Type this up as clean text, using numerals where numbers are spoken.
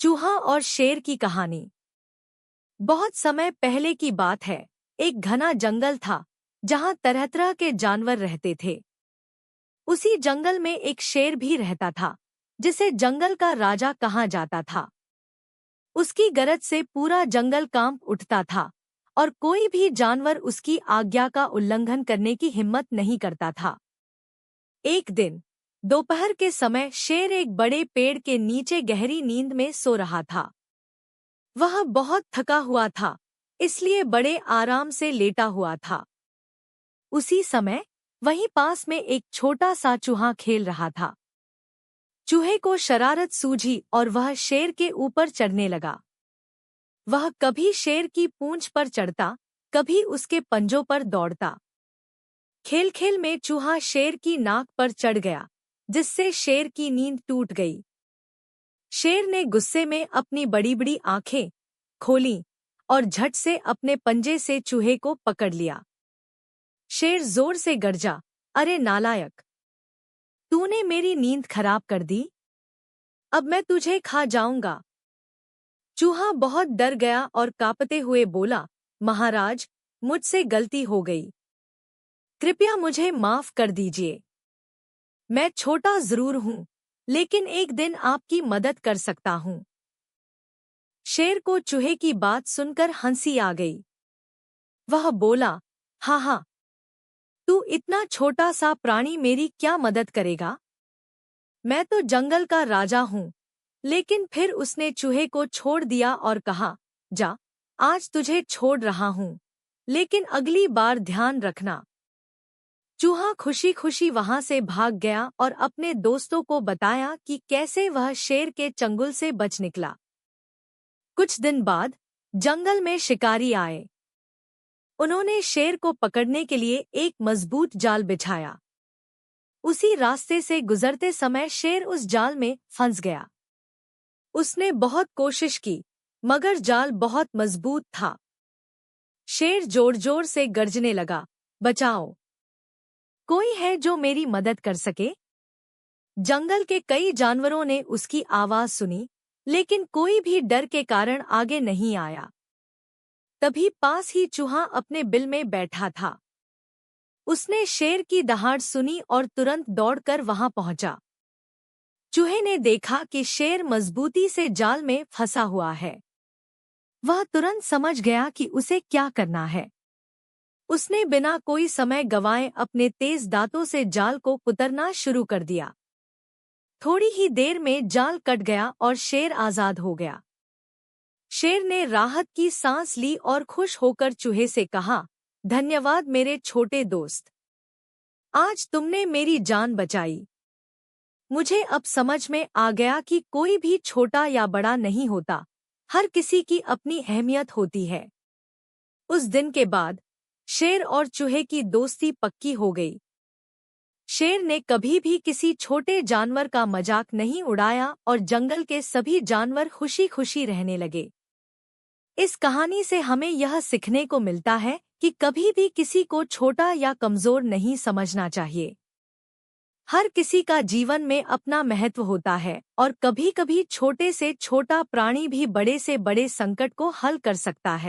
चूहा और शेर की कहानी। बहुत समय पहले की बात है। एक घना जंगल था जहां तरह तरह के जानवर रहते थे। उसी जंगल में एक शेर भी रहता था जिसे जंगल का राजा कहा जाता था। उसकी गरज से पूरा जंगल कांप उठता था और कोई भी जानवर उसकी आज्ञा का उल्लंघन करने की हिम्मत नहीं करता था। एक दिन दोपहर के समय शेर एक बड़े पेड़ के नीचे गहरी नींद में सो रहा था। वह बहुत थका हुआ था, इसलिए बड़े आराम से लेटा हुआ था। उसी समय वहीं पास में एक छोटा सा चूहा खेल रहा था। चूहे को शरारत सूझी और वह शेर के ऊपर चढ़ने लगा। वह कभी शेर की पूंछ पर चढ़ता, कभी उसके पंजों पर दौड़ता। खेल खेल में चूहा शेर की नाक पर चढ़ गया, जिससे शेर की नींद टूट गई। शेर ने गुस्से में अपनी बड़ी बड़ी आंखें खोलीं और झट से अपने पंजे से चूहे को पकड़ लिया। शेर जोर से गरजा, अरे नालायक! तूने मेरी नींद खराब कर दी। अब मैं तुझे खा जाऊंगा। चूहा बहुत डर गया और कांपते हुए बोला, महाराज, मुझसे गलती हो गई। कृपया मुझे माफ कर दीजिए। मैं छोटा जरूर हूं, लेकिन एक दिन आपकी मदद कर सकता हूं। शेर को चूहे की बात सुनकर हंसी आ गई। वह बोला, हाँ हाँ, तू इतना छोटा सा प्राणी मेरी क्या मदद करेगा? मैं तो जंगल का राजा हूँ। लेकिन फिर उसने चूहे को छोड़ दिया और कहा, जा, आज तुझे छोड़ रहा हूँ, लेकिन अगली बार ध्यान रखना। चूहा खुशी खुशी वहां से भाग गया और अपने दोस्तों को बताया कि कैसे वह शेर के चंगुल से बच निकला। कुछ दिन बाद जंगल में शिकारी आए। उन्होंने शेर को पकड़ने के लिए एक मजबूत जाल बिछाया। उसी रास्ते से गुजरते समय शेर उस जाल में फंस गया। उसने बहुत कोशिश की, मगर जाल बहुत मजबूत था। शेर जोर जोर से गर्जने लगा, बचाओ! कोई है जो मेरी मदद कर सके? जंगल के कई जानवरों ने उसकी आवाज सुनी, लेकिन कोई भी डर के कारण आगे नहीं आया। तभी पास ही चूहा अपने बिल में बैठा था। उसने शेर की दहाड़ सुनी और तुरंत दौड़कर वहां पहुंचा। चूहे ने देखा कि शेर मजबूती से जाल में फंसा हुआ है। वह तुरंत समझ गया कि उसे क्या करना है। उसने बिना कोई समय गंवाए अपने तेज दांतों से जाल को कुतरना शुरू कर दिया। थोड़ी ही देर में जाल कट गया और शेर आजाद हो गया। शेर ने राहत की सांस ली और खुश होकर चूहे से कहा, धन्यवाद मेरे छोटे दोस्त। आज तुमने मेरी जान बचाई। मुझे अब समझ में आ गया कि कोई भी छोटा या बड़ा नहीं होता, हर किसी की अपनी अहमियत होती है। उस दिन के बाद शेर और चूहे की दोस्ती पक्की हो गई। शेर ने कभी भी किसी छोटे जानवर का मजाक नहीं उड़ाया और जंगल के सभी जानवर खुशी खुशी रहने लगे। इस कहानी से हमें यह सीखने को मिलता है कि कभी भी किसी को छोटा या कमजोर नहीं समझना चाहिए। हर किसी का जीवन में अपना महत्व होता है और कभी-कभी छोटे से छोटा प्राणी भी बड़े से बड़े संकट को हल कर सकता है।